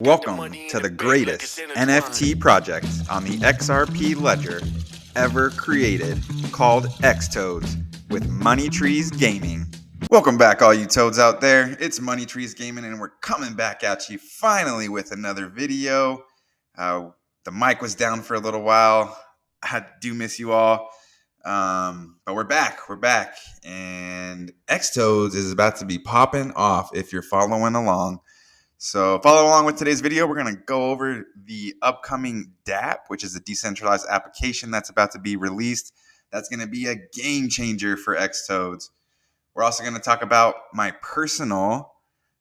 Welcome to the greatest NFT project on the XRP ledger ever created, called xtoadz with MoneyTreez Gaming. Welcome back, all you toads out there. It's MoneyTreez Gaming, and we're coming back at you finally with another video. The mic was down for a little while. I do miss you all. But we're back. We're back. And xtoadz is about to be popping off if you're following along. So follow along with today's video. We're going to go over the upcoming dApp, which is a decentralized application that's about to be released. That's going to be a game changer for xtoadz. We're also going to talk about my personal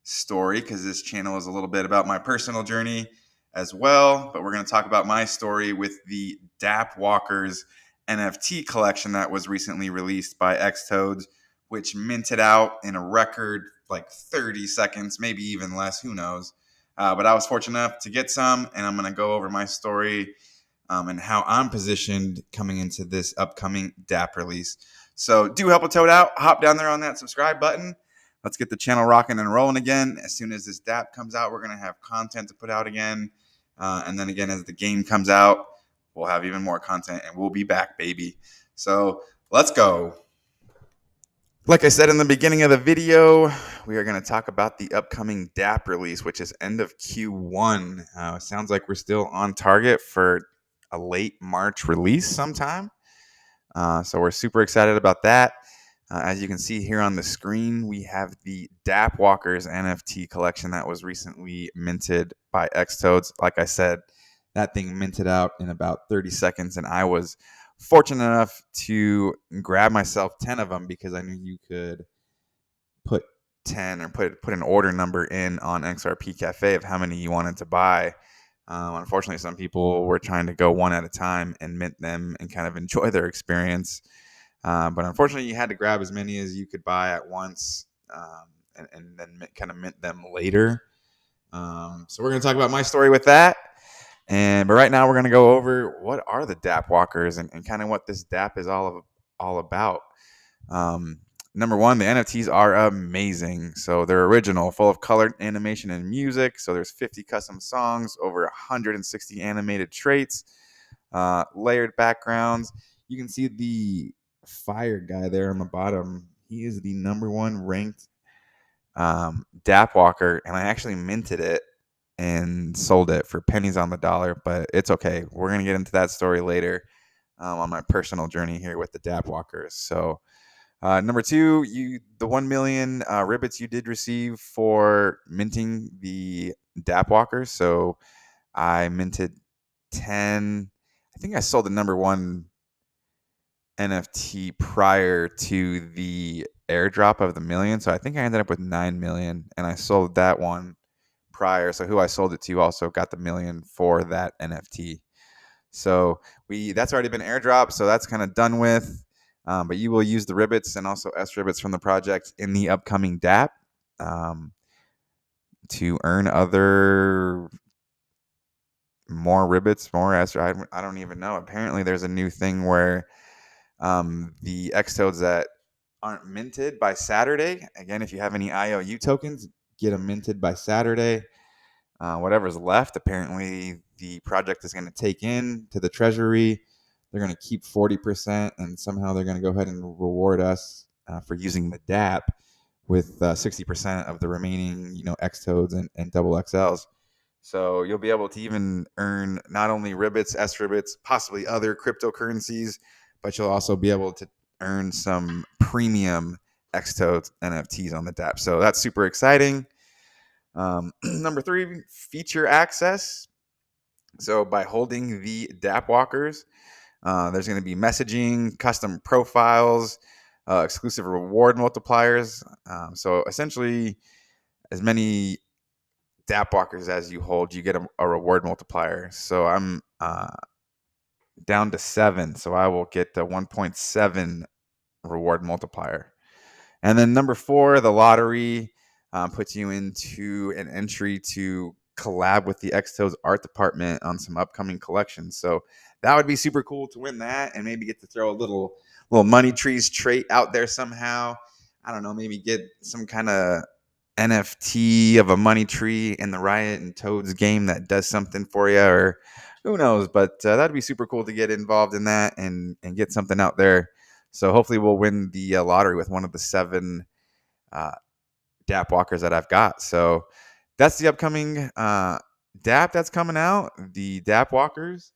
story, because this channel is a little bit about my personal journey as well. But we're going to talk about my story with the dApp Walkers NFT collection that was recently released by xtoadz, which minted out in a record like 30 seconds, maybe even less, who knows. But I was fortunate enough to get some, and I'm going to go over my story and how I'm positioned coming into this upcoming dApp release. So do help a toad out. Hop down there on that subscribe button. Let's get the channel rocking and rolling again. As soon as this dApp comes out, we're going to have content to put out again. And then again, as the game comes out, we'll have even more content, and we'll be back, baby. So let's go. Like I said in the beginning of the video, we are going to talk about the upcoming dApp release, which is end of Q1. Sounds like we're still on target for a late March release sometime. So we're super excited about that. As you can see here on the screen, we have the dApp Walkers NFT collection that was recently minted by xtoadz. Like I said, that thing minted out in about 30 seconds, and I was fortunate enough to grab myself 10 of them because I knew you could put 10 or put an order number in on xrp.cafe of how many you wanted to buy. Unfortunately, some people were trying to go one at a time and mint them and kind of enjoy their experience. But unfortunately, you had to grab as many as you could buy at once and then kind of mint them later. So we're going to talk about my story with that. But right now, we're going to go over what are the dApp Walkers and kind of what this dApp is all about. Number one, the NFTs are amazing. So they're original, full of colored animation and music. So there's 50 custom songs, over 160 animated traits, layered backgrounds. You can see the fire guy there on the bottom. He is the number one ranked dApp Walker, and I actually minted it and sold it for pennies on the dollar, but it's okay. We're going to get into that story later on my personal journey here with the dApp Walkers. So number two, the 1 million ribbits you did receive for minting the dApp Walkers. So I minted 10. I think I sold the number one NFT prior to the airdrop of the million. So I think I ended up with 9 million, and I sold that one prior. So who I sold it to also got the million for that NFT. So that's already been airdropped. So that's kind of done with. But you will use the ribbits and also S ribbits from the project in the upcoming dApp to earn more ribbits, more S. I don't even know. Apparently, there's a new thing where the xtoadz that aren't minted by Saturday. Again, if you have any IOU tokens, get them minted by Saturday. Whatever's left, apparently the project is going to take in to the treasury. They're going to keep 40%, and somehow they're going to go ahead and reward us for using the dApp with 60% of the remaining, xtoadz and double XLs. So you'll be able to even earn not only ribbits, S ribbits, possibly other cryptocurrencies, but you'll also be able to earn some premium xtoadz NFTs on the dApp. So that's super exciting. Number three, feature access. So by holding the dApp Walkers, there's going to be messaging, custom profiles, exclusive reward multipliers. So essentially, as many dApp Walkers as you hold, you get a reward multiplier. So I'm down to 7. So I will get the 1.7 reward multiplier. And then number 4, the lottery puts you into an entry to collab with the xtoadz art department on some upcoming collections. So that would be super cool to win that, and maybe get to throw a little MoneyTreez trait out there somehow. I don't know, maybe get some kind of NFT of a money tree in the Riot and Toads game that does something for you, or who knows? But that'd be super cool to get involved in that and get something out there. So hopefully we'll win the lottery with one of the 7 dApp walkers that I've got. So that's the upcoming dApp that's coming out, the dApp walkers.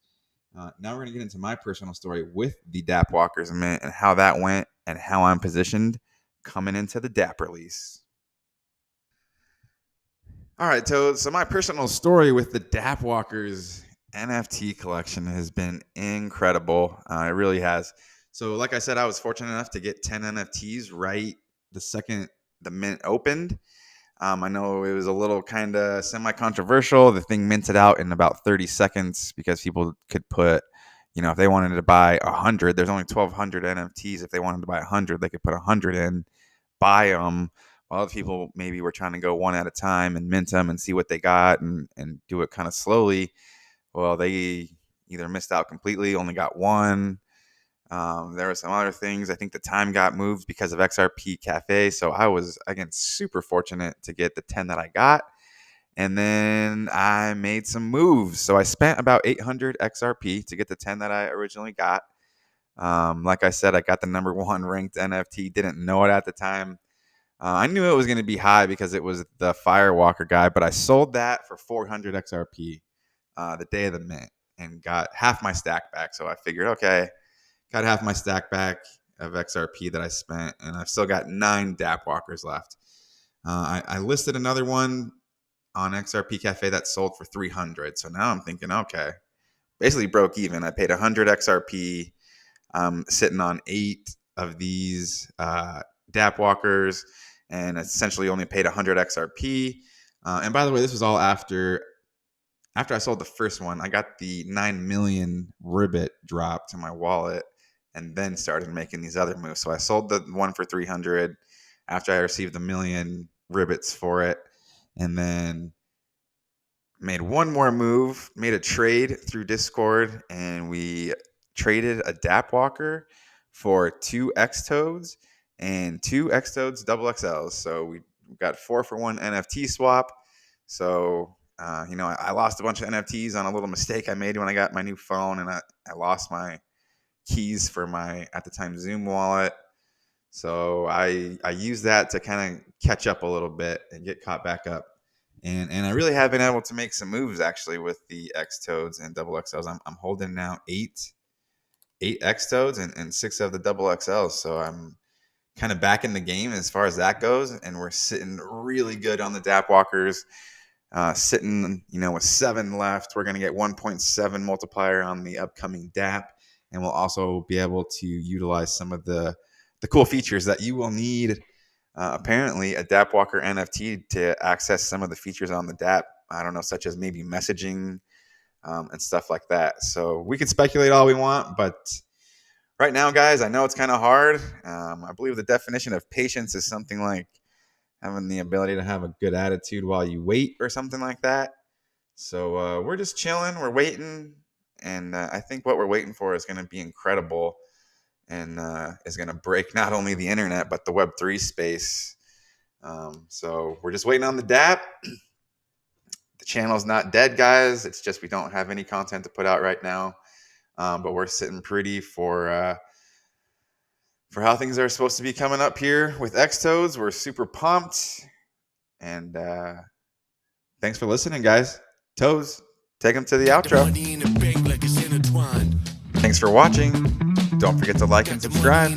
Now we're going to get into my personal story with the dApp walkers and how that went and how I'm positioned coming into the dApp release. All right, so my personal story with the dApp Walkers NFT collection has been incredible. It really has. So, like I said, I was fortunate enough to get 10 NFTs right the second the mint opened. I know it was a little kind of semi-controversial. The thing minted out in about 30 seconds because people could put, if they wanted to buy 100, there's only 1,200 NFTs. If they wanted to buy 100, they could put 100 in, buy them. While other people maybe were trying to go one at a time and mint them and see what they got and do it kind of slowly. Well, they either missed out completely, only got one. There were some other things. I think the time got moved because of xrp.cafe. So I was, again, super fortunate to get the 10 that I got. And then I made some moves. So I spent about 800 XRP to get the 10 that I originally got. Like I said, I got the number 1 ranked NFT. Didn't know it at the time. I knew it was going to be high because it was the Firewalker guy, but I sold that for 400 XRP the day of the mint and got half my stack back. So I figured, okay, got half my stack back of XRP that I spent, and I've still got 9 dApp walkers left. I listed another one on XRP Cafe that sold for 300. So now I'm thinking, okay, basically broke even. I paid 100 XRP. I'm sitting on 8 of these dApp walkers, and essentially only paid 100 XRP. And by the way, this was all after I sold the first one. I got the 9 million ribbit drop to my wallet and then started making these other moves. So I sold the one for 300 after I received the million ribbits for it, and then made one more move, made a trade through Discord, and we traded a dApp walker for 2 xtoads and 2 xtoadz XXLs. So we got 4-for-1 NFT swap. So, I lost a bunch of NFTs on a little mistake I made when I got my new phone, and I lost my keys for my, at the time, Zoom wallet. So I used that to kind of catch up a little bit and get caught back up. And I really have been able to make some moves actually with the xtoads and XXLs. I'm holding now 8 xtoads and 6 of the XXLs. So I'm kind of back in the game as far as that goes. And we're sitting really good on the dApp walkers, sitting, with 7 left. We're going to get 1.7 multiplier on the upcoming dApp. And we'll also be able to utilize some of the cool features that you will need. Apparently, a dApp Walker NFT to access some of the features on the dApp. I don't know, such as maybe messaging and stuff like that. So we can speculate all we want, but right now, guys, I know it's kind of hard. I believe the definition of patience is something like having the ability to have a good attitude while you wait or something like that. So we're just chilling. We're waiting. And I think what we're waiting for is going to be incredible. And is going to break not only the internet, but the Web3 space. So we're just waiting on the dApp. The channel's not dead, guys. It's just we don't have any content to put out right now. But we're sitting pretty for how things are supposed to be coming up here with xtoads. We're super pumped. And thanks for listening, guys. Toes, take them to the outro. Thanks for watching. Don't forget to like and subscribe.